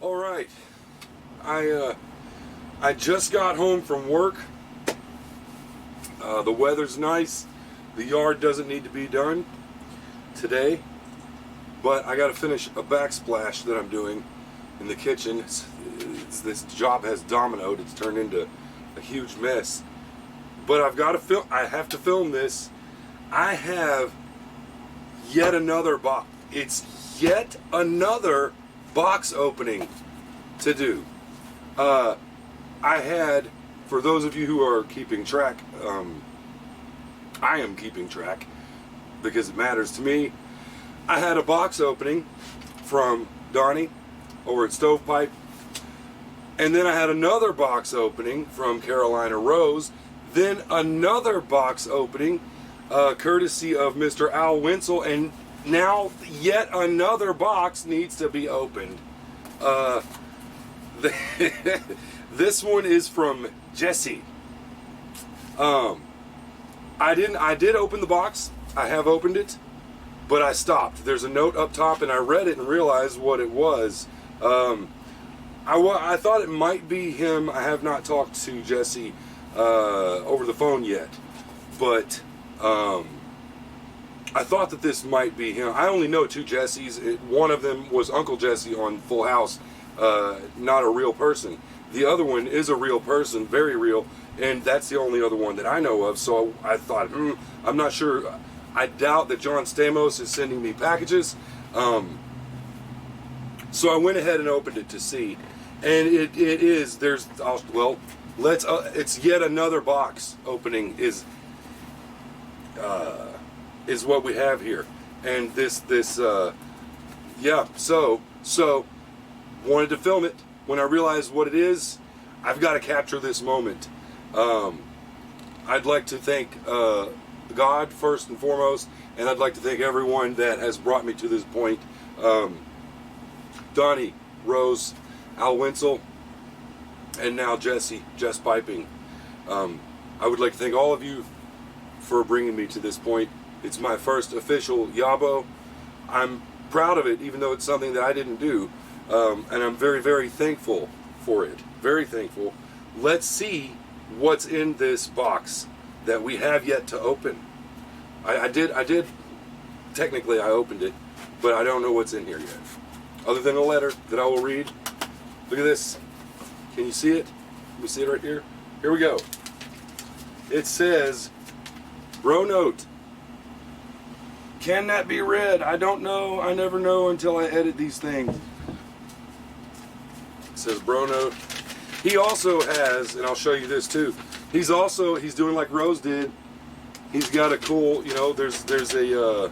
All right, I just got home from work. The weather's nice. The yard doesn't need to be done today, but I got to finish a backsplash that I'm doing in the kitchen. This job has dominoed. It's turned into a huge mess. But I've got to film. I have to film this. I have yet another box. It's yet another box opening to do. I had, for those of you who are keeping track, I am keeping track because it matters to me. I had a box opening from Donnie over at Stovepipe, and then I had another box opening from Carolina Rose, then another box opening courtesy of Mr. Al Winsel, and now yet another box needs to be opened. This one is from Jesse. I did open the box. I have opened it, but I stopped. There's a note up top, and I read it and realized what it was. I thought it might be him. I have not talked to Jesse over the phone yet, but I thought that this might be him. I only know two Jessies. One of them was Uncle Jesse on Full House, not a real person. The other one is a real person, very real, and that's the only other one that I know of. So I thought, I'm not sure. I doubt that John Stamos is sending me packages. So I went ahead and opened it to see, and it is. It's yet another box opening is what we have here, and yeah. So wanted to film it. When I realized what it is, I've got to capture this moment. I'd like to thank God first and foremost, and I'd like to thank everyone that has brought me to this point. Donnie, Rose, Al Winsel, and now Jess Piping. I would like to thank all of you for bringing me to this point. It's my first official Yabo. I'm proud of it, even though it's something that I didn't do. And I'm very, very thankful for it. Very thankful. Let's see what's in this box that we have yet to open. I did, technically I opened it, but I don't know what's in here yet. Other than a letter that I will read. Look at this. Can you see it? Let me see it right here. Here we go. It says, "Bro note. Can that be read? I don't know. I never know until I edit these things." It says bro note. He also has, and I'll show you this too. He's doing like Rose did. He's got a cool, there's a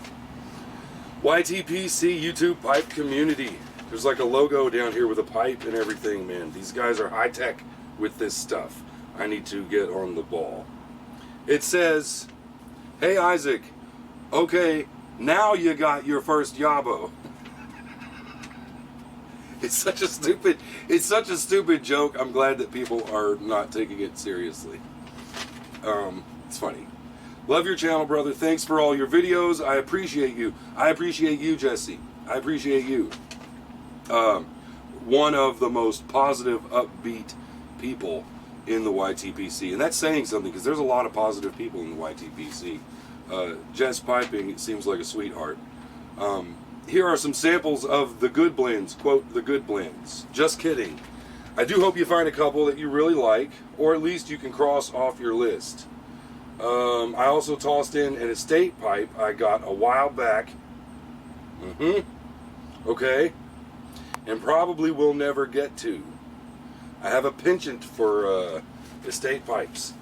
YTPC YouTube pipe community. There's like a logo down here with a pipe and everything, man. These guys are high tech with this stuff. I need to get on the ball. It says, "Hey Isaac, okay, now you got your first Yabo." It's such a stupid joke. I'm glad that people are not taking it seriously. It's funny. "Love your channel, brother. Thanks for all your videos. I appreciate you. I appreciate you, Jesse. I appreciate you." One of the most positive, upbeat people in the YTPC. And that's saying something, because there's a lot of positive people in the YTPC. Jess Piping, it seems like a sweetheart. Here are some samples of the good blends. Quote, "the good blends. Just kidding. I do hope you find a couple that you really like, or at least you can cross off your list. I also tossed in an estate pipe I got a while back. Okay. And probably will never get to. I have a penchant for estate pipes.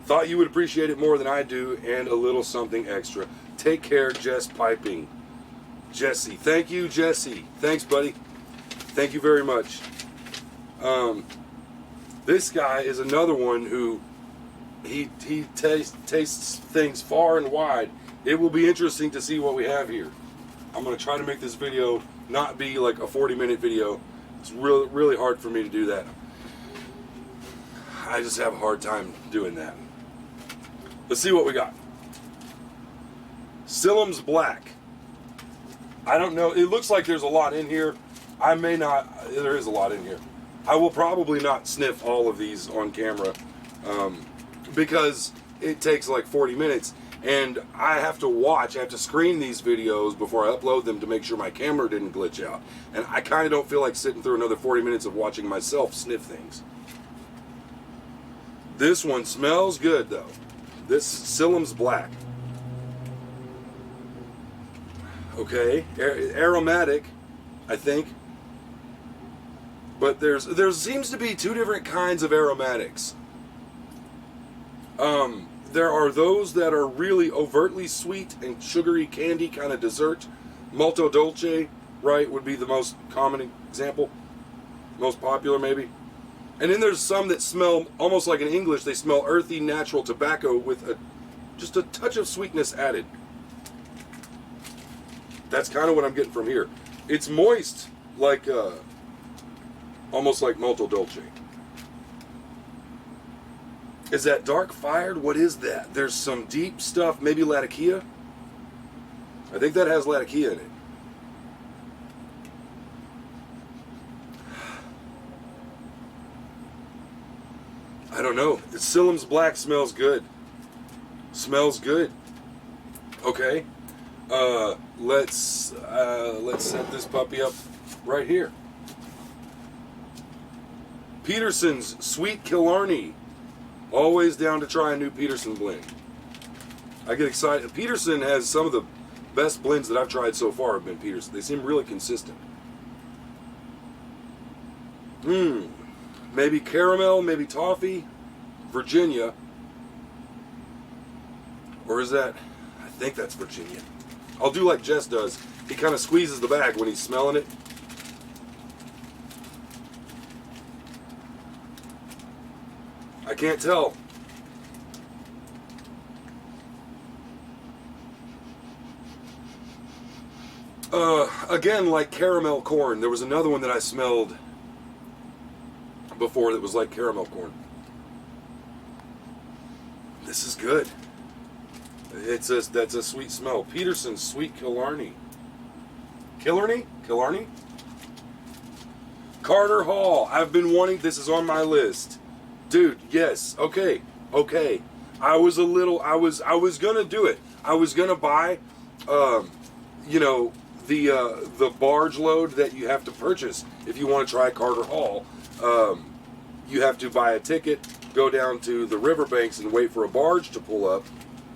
Thought you would appreciate it more than I do, and a little something extra. Take care, Jess Piping." Jesse. Thank you, Jesse. Thanks, buddy. Thank you very much. This guy is another one who he tastes things far and wide. It will be interesting to see what we have here. I'm going to try to make this video not be like a 40-minute video. It's really, really hard for me to do that. I just have a hard time doing that. Let's see what we got. Sillam's Black. I don't know. It looks like there's a lot in here. I may not, there is a lot in here. I will probably not sniff all of these on camera because it takes like 40 minutes and I have to screen these videos before I upload them to make sure my camera didn't glitch out. And I kind of don't feel like sitting through another 40 minutes of watching myself sniff things. This one smells good though. This Silum's Black. Okay, aromatic, I think. But there seems to be two different kinds of aromatics. There are those that are really overtly sweet and sugary candy kind of dessert. Molto dolce, right, would be the most common example. Most popular maybe. And then there's some that smell almost like in English. They smell earthy, natural tobacco with just a touch of sweetness added. That's kind of what I'm getting from here. It's moist, like almost like Molto Dolce. Is that dark fired? What is that? There's some deep stuff, maybe Latakia. I think that has Latakia in it. I don't know. Silum's Black smells good. Smells good. Okay. Let's set this puppy up right here. Peterson's Sweet Killarney. Always down to try a new Peterson blend. I get excited. Peterson has some of the best blends that I've tried so far have been Peterson. They seem really consistent. Maybe caramel, maybe toffee, Virginia. Or is that, I think that's Virginia. I'll do like Jess does. He kind of squeezes the bag when he's smelling it. I can't tell. Again, like caramel corn. There was another one that I smelled before that was like caramel corn. This is good. That's a sweet smell. Peterson's Sweet Killarney. Killarney? Carter Hall. I've been wanting, this is on my list. Dude, yes. Okay. I was gonna do it. I was gonna buy the barge load that you have to purchase if you want to try Carter Hall. You have to buy a ticket, go down to the riverbanks and wait for a barge to pull up.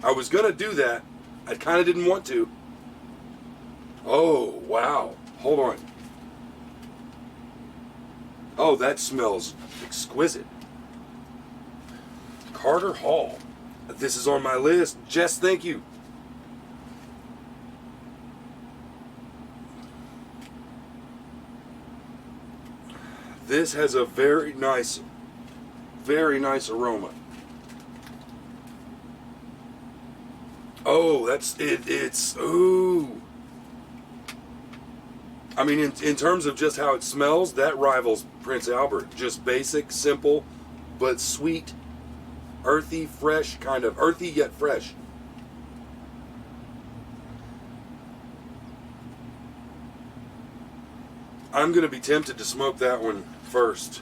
I was gonna do that. I kind of didn't want to. Oh, wow. Hold on. Oh, that smells exquisite. Carter Hall. This is on my list. Jess, thank you. This has a very nice aroma. Oh, that's it. It's, ooh. I mean, in terms of just how it smells, that rivals Prince Albert. Just basic, simple, but sweet, earthy, fresh, kind of earthy yet fresh. I'm going to be tempted to smoke that one first.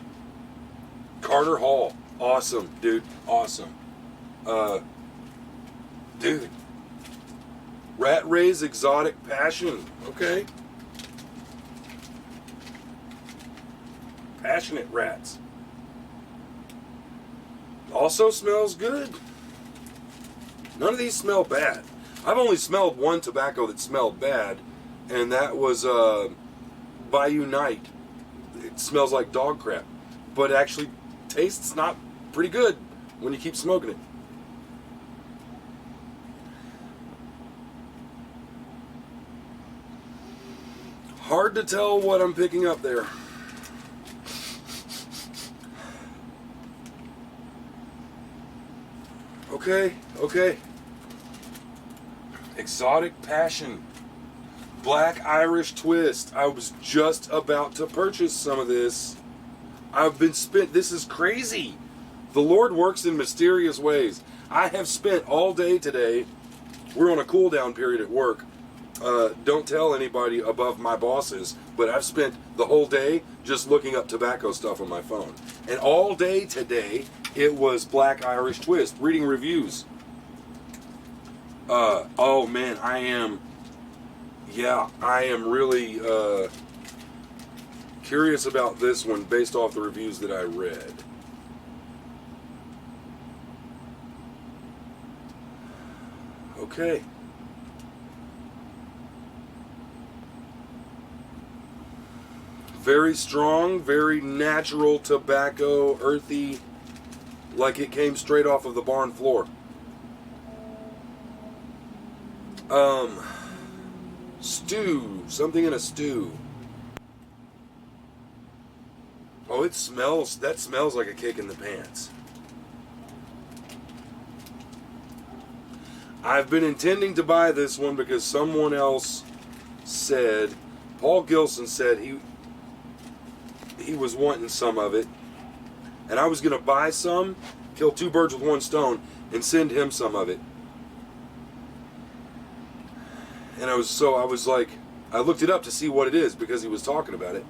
Carter Hall. Awesome, dude. Awesome. Dude. Rat Ray's Exotic Passion. Okay. Passionate rats. Also smells good. None of these smell bad. I've only smelled one tobacco that smelled bad, and that was Bayou Night. It smells like dog crap, but actually tastes not pretty good when you keep smoking it. Hard to tell what I'm picking up there. Okay. Exotic Passion. Black Irish Twist. I was just about to purchase some of this. I've been spent. This is crazy. The Lord works in mysterious ways. I have spent all day today. We're on a cool down period at work. don't tell anybody above my bosses, but I've spent the whole day just looking up tobacco stuff on my phone. And all day today, it was Black Irish Twist, reading reviews. Oh man, I am really curious about this one based off the reviews that I read. Okay. Very strong, very natural tobacco, earthy, like it came straight off of the barn floor. Stew, something in a stew. Oh, that smells like a kick in the pants. I've been intending to buy this one because someone else said, Paul Gilson said he was wanting some of it, and I was going to buy some, kill two birds with one stone, and send him some of it. And I looked it up to see what it is because he was talking about it.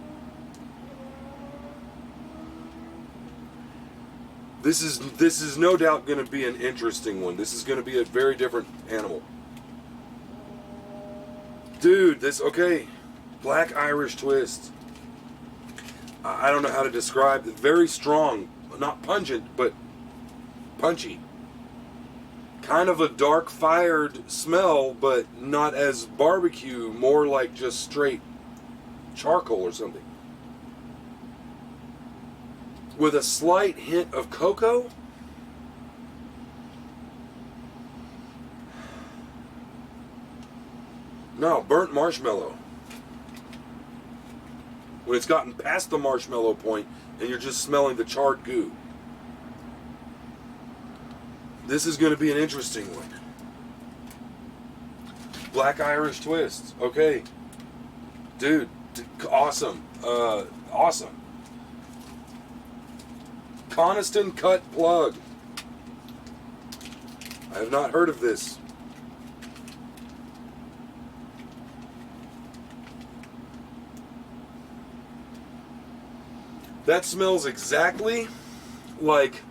This is no doubt going to be an interesting one. This is going to be a very different animal. Dude, okay. Black Irish Twist. I don't know how to describe it. Very strong. Not pungent, but punchy. Kind of a dark fired smell, but not as barbecue. More like just straight charcoal or something. With a slight hint of cocoa. No, burnt marshmallow. When it's gotten past the marshmallow point and you're just smelling the charred goo. This is going to be an interesting one. Black Irish Twist. Okay. Dude, awesome. Awesome. Coniston Cut Plug. I have not heard of this. That smells exactly like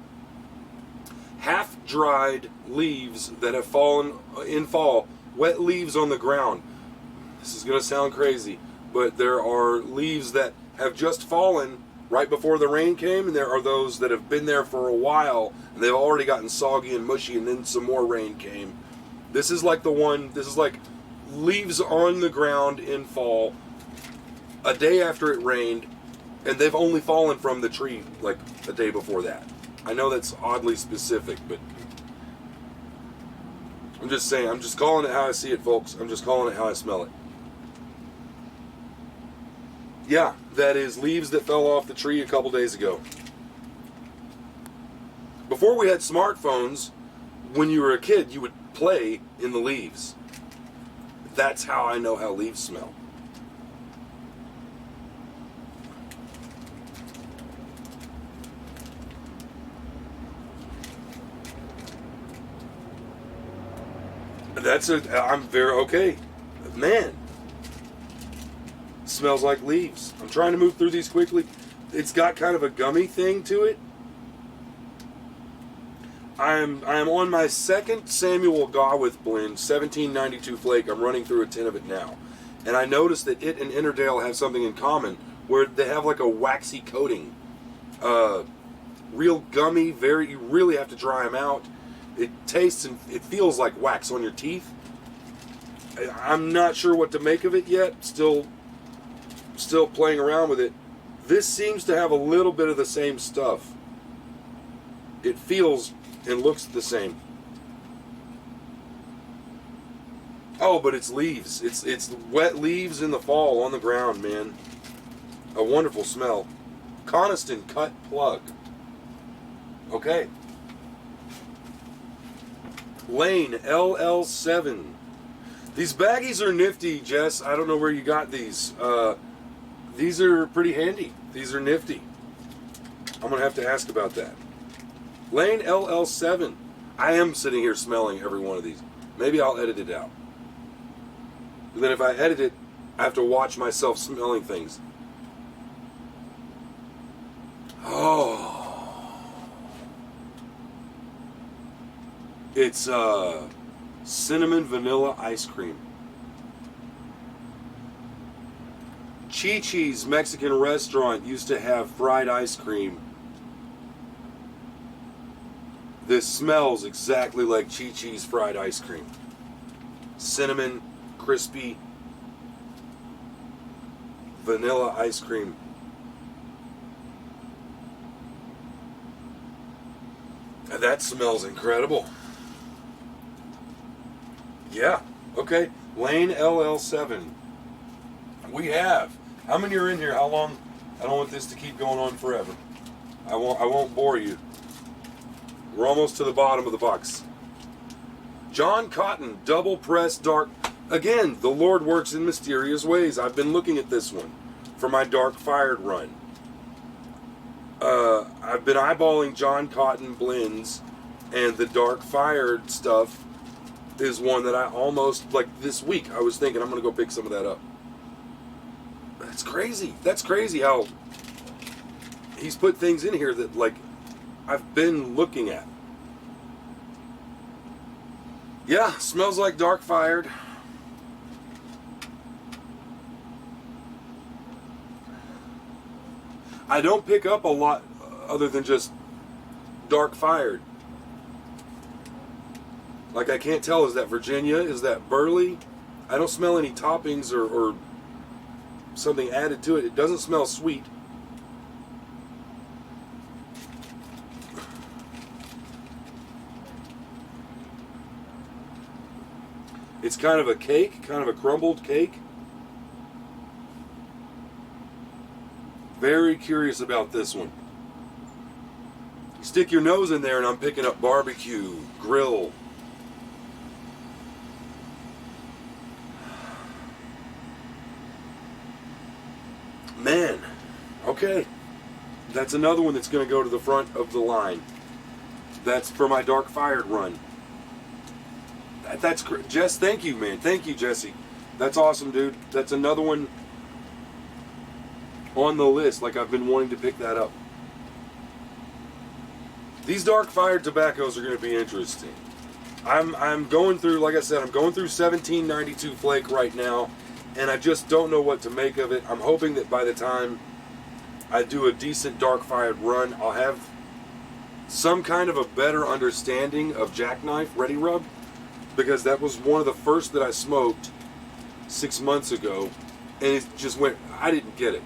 half-dried leaves that have fallen in fall, wet leaves on the ground. This is going to sound crazy, but there are leaves that have just fallen right before the rain came, and there are those that have been there for a while, and they've already gotten soggy and mushy, and then some more rain came. This is like leaves on the ground in fall, a day after it rained, and they've only fallen from the tree like a day before that. I know that's oddly specific, but I'm just saying, I'm just calling it how I see it, folks. I'm just calling it how I smell it. Yeah, that is leaves that fell off the tree a couple days ago. Before we had smartphones, when you were a kid, you would play in the leaves. That's how I know how leaves smell. I'm very okay. Man. Smells like leaves. I'm trying to move through these quickly. It's got kind of a gummy thing to it. I am on my second Samuel Gawith blend, 1792 flake. I'm running through a tin of it now. And I noticed that it and Interdale have something in common where they have like a waxy coating. Real gummy, you really have to dry them out. It tastes and it feels like wax on your teeth. I'm not sure what to make of it yet. Still playing around with it. This seems to have a little bit of the same stuff. It feels and looks the same. Oh, but it's leaves. It's wet leaves in the fall on the ground, man. A wonderful smell. Coniston Cut Plug. Okay. Lane LL7. These baggies are nifty, Jess. I don't know where you got these. These are pretty handy. These are nifty. I'm going to have to ask about that. Lane LL7. I am sitting here smelling every one of these. Maybe I'll edit it out. And then if I edit it, I have to watch myself smelling things. Oh. It's cinnamon vanilla ice cream. Chi-Chi's Mexican restaurant used to have fried ice cream. This smells exactly like Chi-Chi's fried ice cream. Cinnamon, crispy, vanilla ice cream. And that smells incredible. Yeah, okay. Lane LL7. We have. How many are in here? How long? I don't want this to keep going on forever. I won't bore you. We're almost to the bottom of the box. John Cotton, double press dark. Again, the Lord works in mysterious ways. I've been looking at this one for my dark fired run. I've been eyeballing John Cotton blends, and the dark fired stuff is one that I almost, like this week, I was thinking I'm going to go pick some of that up. That's crazy. That's crazy how he's put things in here that, like, I've been looking at. Yeah, smells like dark fired. I don't pick up a lot other than just dark fired. Like, I can't tell, is that Virginia? Is that Burley? I don't smell any toppings or something added to it. It doesn't smell sweet. It's kind of a cake, kind of a crumbled cake. Very curious about this one. Stick your nose in there and I'm picking up barbecue, grill. Man, okay. That's another one that's going to go to the front of the line. That's for my dark fired run. That's Jess, thank you, man. Thank you, Jesse. That's awesome, dude. That's another one on the list. Like, I've been wanting to pick that up. These dark fired tobaccos are going to be interesting. I'm going through, like I said, I'm going through 1792 Flake right now, and I just don't know what to make of it. I'm hoping that by the time I do a decent dark fired run, I'll have some kind of a better understanding of Jackknife Ready Rub, because that was one of the first that I smoked 6 months ago, and it just went, I didn't get it.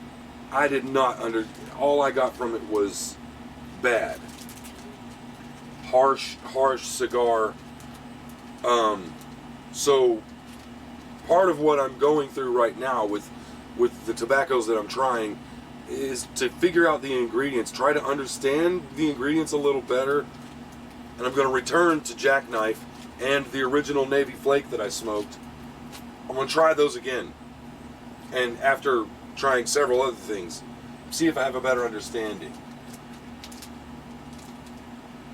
I did not all I got from it was bad. Harsh cigar. So part of what I'm going through right now with the tobaccos that I'm trying is to figure out the ingredients, try to understand the ingredients a little better, and I'm going to return to Jackknife and the original Navy Flake that I smoked. I'm going to try those again, and after trying several other things, see if I have a better understanding.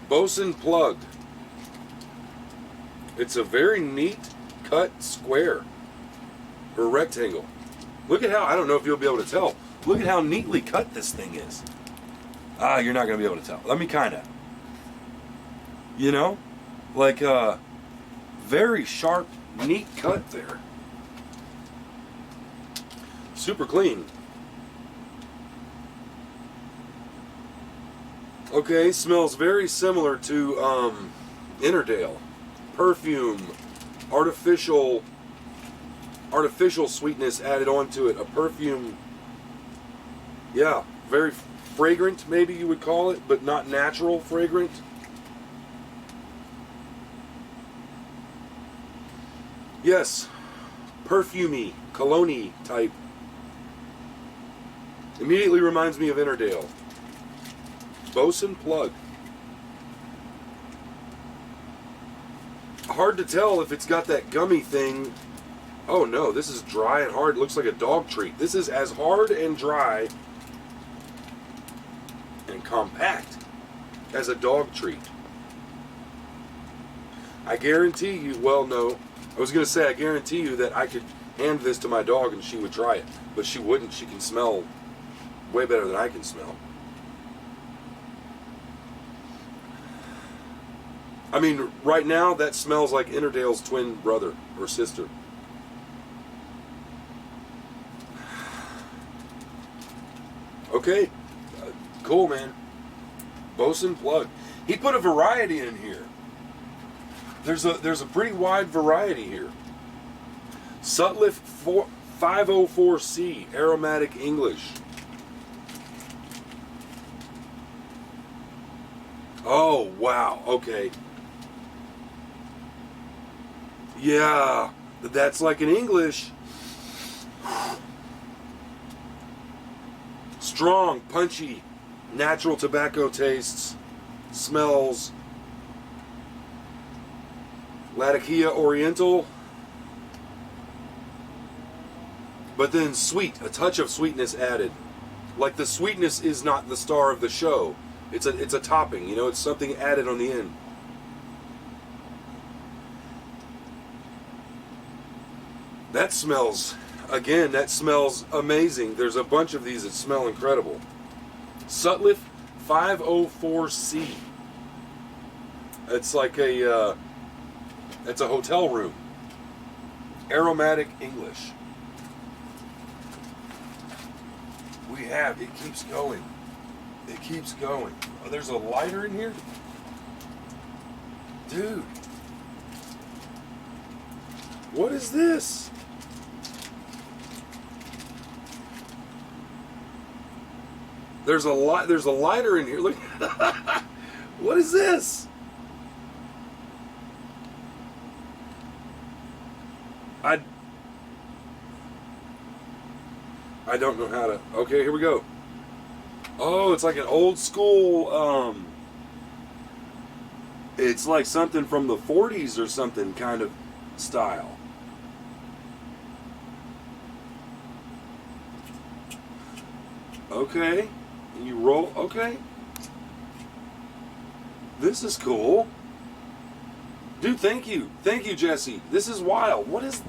Bosun Plug. It's a very neat cut square or rectangle. Look at how, I don't know if you'll be able to tell, look at how neatly cut this thing is. You're not going to be able to tell. Let me kind of, you know, like very sharp, neat cut there. Super clean. Okay, smells very similar to Innerdale. Perfume, artificial sweetness added onto it. A perfume, yeah, very fragrant, maybe you would call it, but not natural fragrant. Yes, perfumey, cologne-y type. Immediately reminds me of Innerdale. Bosun Plug. Hard to tell if it's got that gummy thing. Oh no, this is dry and hard. It looks like a dog treat. This is as hard and dry and compact as a dog treat. I guarantee you, well no, I was going to say I guarantee you that I could hand this to my dog and she would try it. But she wouldn't. She can smell way better than I can smell. I mean, right now, that smells like Interdale's twin brother or sister. Okay, cool, man. Bosun plug. He put a variety in here. There's a pretty wide variety here. Sutliff 504C, aromatic English. Oh, wow, okay. Yeah, that's like an English. Strong, punchy, natural tobacco tastes, smells. Latakia Oriental. But then sweet, a touch of sweetness added. Like the sweetness is not the star of the show. It's a topping, you know, it's something added on the end. That smells, again, that smells amazing. There's a bunch of these that smell incredible. Sutliff 504C. It's like it's a hotel room. Aromatic English. It keeps going. It keeps going. Oh, there's a lighter in here? Dude. What is this? There's a lighter in here. Look. What is this? I don't know how to. Okay, here we go. Oh, it's like an old school, it's like something from the 40s or something kind of style. Okay, and you roll, okay. This is cool. Dude, thank you, Jesse. This is wild. What is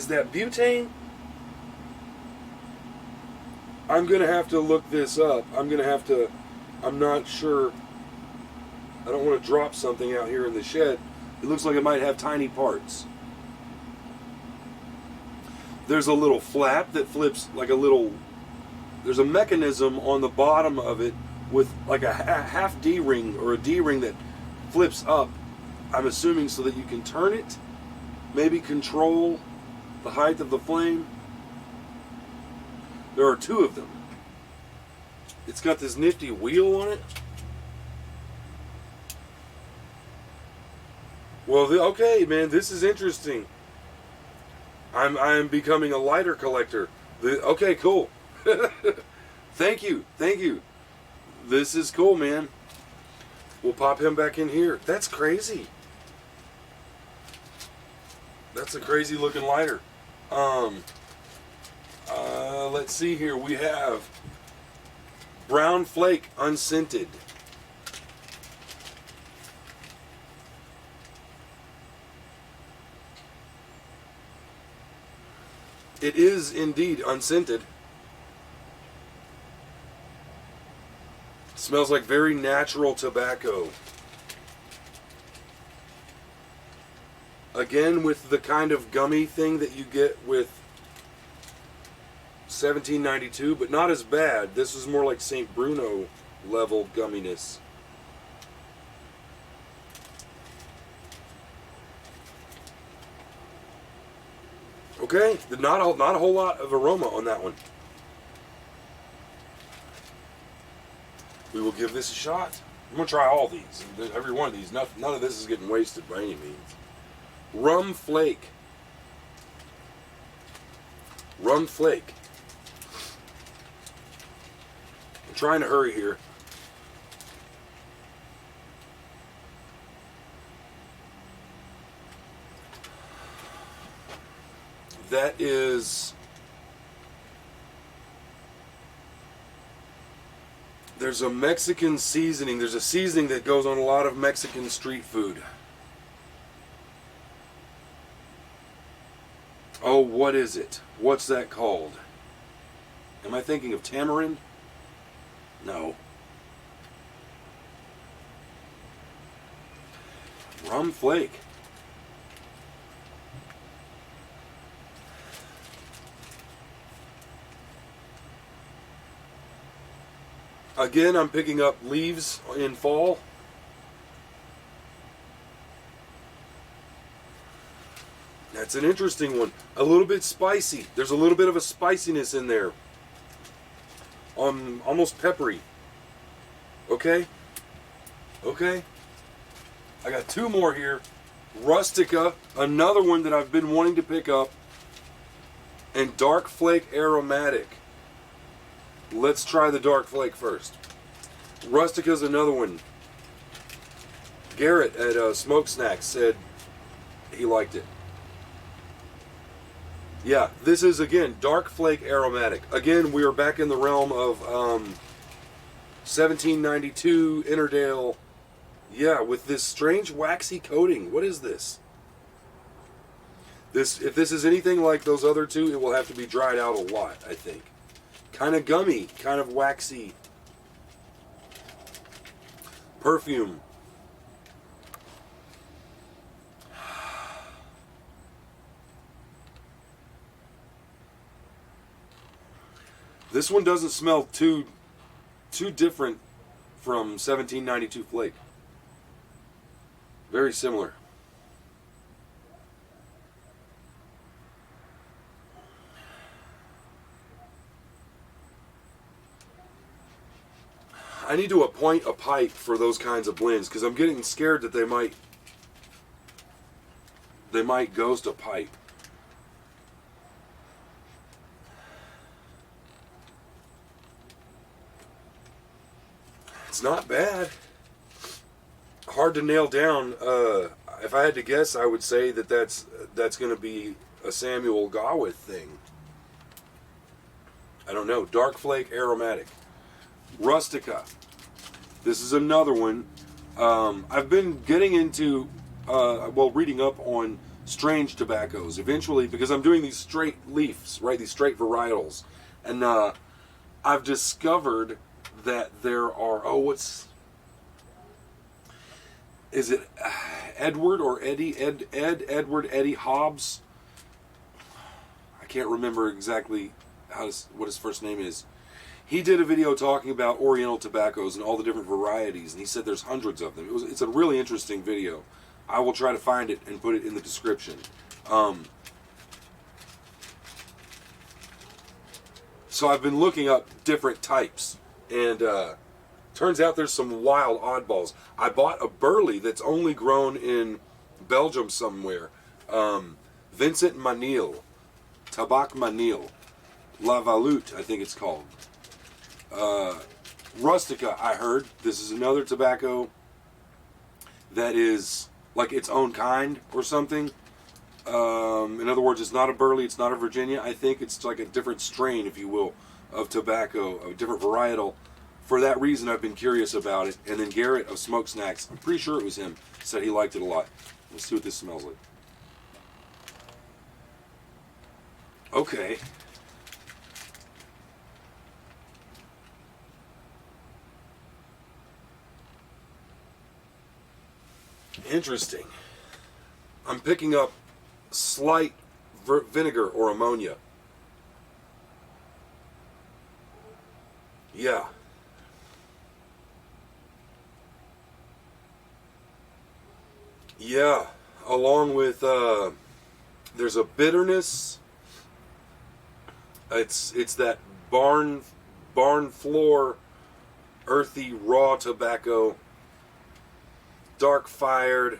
that butane? I'm going to have to look this up. I'm not sure. I don't want to drop something out here in the shed. It looks like it might have tiny parts. There's a little flap that flips like a little, there's a mechanism on the bottom of it with like a half D-ring or a D-ring that flips up, I'm assuming so that you can turn it, maybe control the height of the flame. There are two of them. It's got this nifty wheel on it. Well, okay, man, this is interesting. I'm becoming a lighter collector. Okay, cool. Thank you. This is cool, man. We'll pop him back in here. That's crazy. That's a crazy looking lighter. Let's see here. We have Brown Flake unscented. It is indeed unscented. Smells like very natural tobacco. Again, with the kind of gummy thing that you get with 1792, but not as bad. This is more like St. Bruno level gumminess. Okay, not a whole lot of aroma on that one. We will give this a shot. I'm gonna try all these. Every one of these. None of this is getting wasted by any means. Rum Flake. Rum Flake. I'm trying to hurry here. That is... There's a Mexican seasoning. There's a seasoning that goes on a lot of Mexican street food. Oh, what is it? What's that called? Am I thinking of tamarind? No. Rum flake. Again, I'm picking up leaves in fall. That's an interesting one. A little bit spicy. There's a little bit of a spiciness in there. Almost peppery. Okay? Okay. I got two more here. Rustica, another one that I've been wanting to pick up. And dark flake aromatic. Let's try the dark flake first. Rustica's another one. Garrett at Smoke Snacks said he liked it. Yeah, this is, again, dark flake aromatic. Again, we are back in the realm of 1792 Interdale. Yeah, with this strange waxy coating. What is this? If this is anything like those other two, it will have to be dried out a lot, I think. Kind of gummy, kind of waxy. Perfume. This one doesn't smell too different from 1792 Flake. Very similar. I need to appoint a pipe for those kinds of blends because I'm getting scared that they might ghost a pipe. It's not bad. Hard to nail down. If I had to guess, I would say that's going to be a Samuel Gawith thing. I don't know. Dark Flake Aromatic. Rustica. This is another one. I've been getting into, reading up on strange tobaccos eventually because I'm doing these straight leaves, right? These straight varietals. And I've discovered that there are, is it Edward or Eddie? Edward Eddie Hobbs? I can't remember exactly what his first name is. He did a video talking about Oriental tobaccos and all the different varieties, and he said there's hundreds of them. It's a really interesting video. I will try to find it and put it in the description. So I've been looking up different types, and turns out there's some wild oddballs. I bought a Burley that's only grown in Belgium somewhere. Vincent Manil, Tabac Manil, La Valute, I think it's called. Rustica, I heard. This is another tobacco that is like its own kind or something. In other words, it's not a Burley, it's not a Virginia. I think it's like a different strain, if you will, of tobacco, a different varietal. For that reason, I've been curious about it. And then Garrett of Smoke Snacks, I'm pretty sure it was him, said he liked it a lot. Let's see what this smells like. Okay. Interesting. I'm picking up slight vinegar or ammonia. Yeah. Yeah. Along with, there's a bitterness. It's that barn floor, earthy, raw tobacco. Dark fired,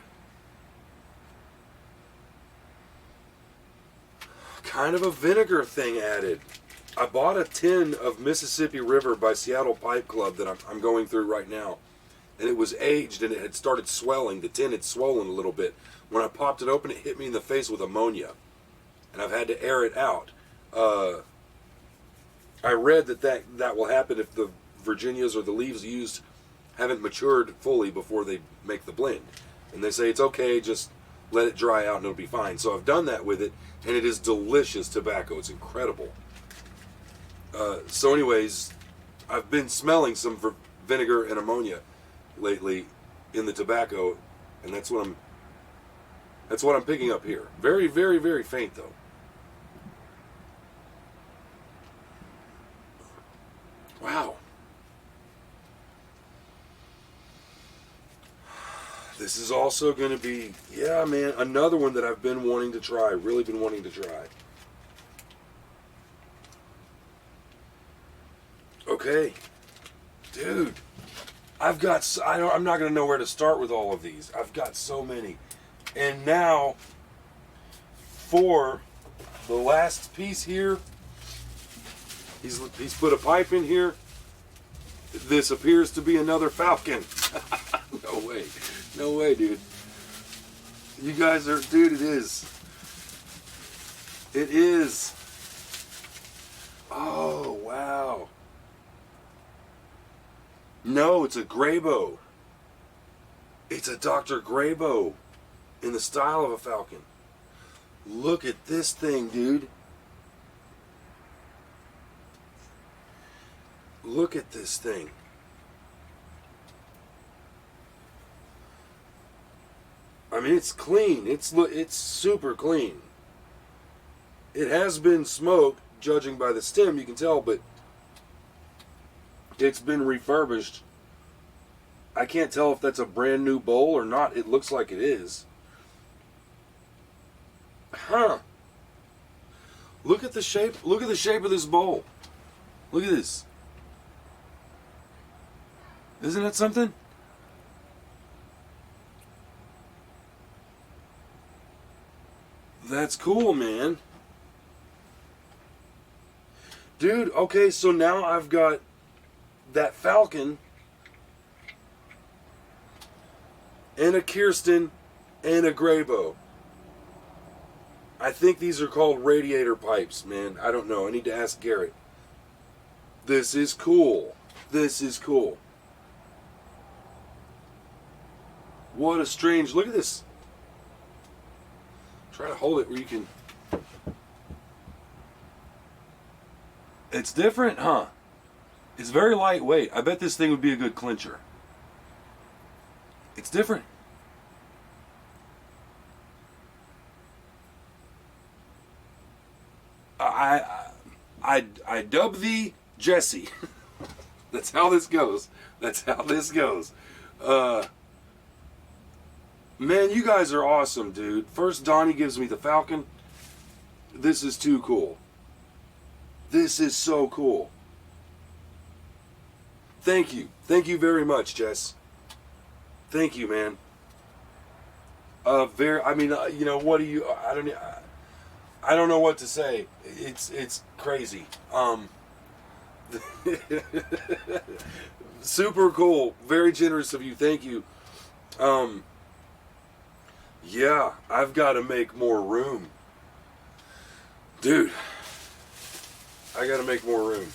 kind of a vinegar thing added. I bought a tin of Mississippi River by Seattle Pipe Club that I'm going through right now, and it was aged and it had started swelling. The tin had swollen a little bit. When I popped it open, it hit me in the face with ammonia, and I've had to air it out. I read that will happen if the Virginias or the leaves used haven't matured fully before they make the blend. And they say it's okay, just let it dry out and it'll be fine. So I've done that with it, and it is delicious tobacco. It's incredible. So anyways, I've been smelling some vinegar and ammonia lately in the tobacco, and that's what I'm picking up here. Very, very, very faint though. Wow. This is also going to be, yeah, man, another one that I've been wanting to try, really been wanting to try. Okay. Dude, I'm not going to know where to start with all of these. I've got so many. And now, for the last piece here, he's put a pipe in here. This appears to be another falcon. No way. No way, dude. You guys are, dude, it is. It is. Oh, wow. No, it's a Graybow. It's a Dr. Graybow in the style of a falcon. Look at this thing, dude. Look at this thing. I mean, it's clean. It's super clean. It has been smoked, judging by the stem, you can tell, but it's been refurbished. I can't tell if that's a brand new bowl or not. It looks like it is. Huh. Look at the shape. Look at the shape of this bowl. Look at this. Isn't it something? That's cool, man. Dude, okay, so now I've got that falcon and a Kirsten and a Graybow. I think these are called radiator pipes, man. I don't know. I need to ask Garrett. This is cool. This is cool. What a strange... Look at this. Try to hold it where you can... It's different, huh? It's very lightweight. I bet this thing would be a good clincher. It's different. I dub thee Jesse. That's how this goes. That's how this goes. Man, you guys are awesome, dude. First, Donnie gives me the falcon. This is too cool. This is so cool. Thank you. Thank you very much, Jess. Thank you, man. I mean, you know, what do you... I don't know what to say. It's crazy. Super cool. Very generous of you. Thank you. Yeah, I've got to make more room. Dude, I got to make more room.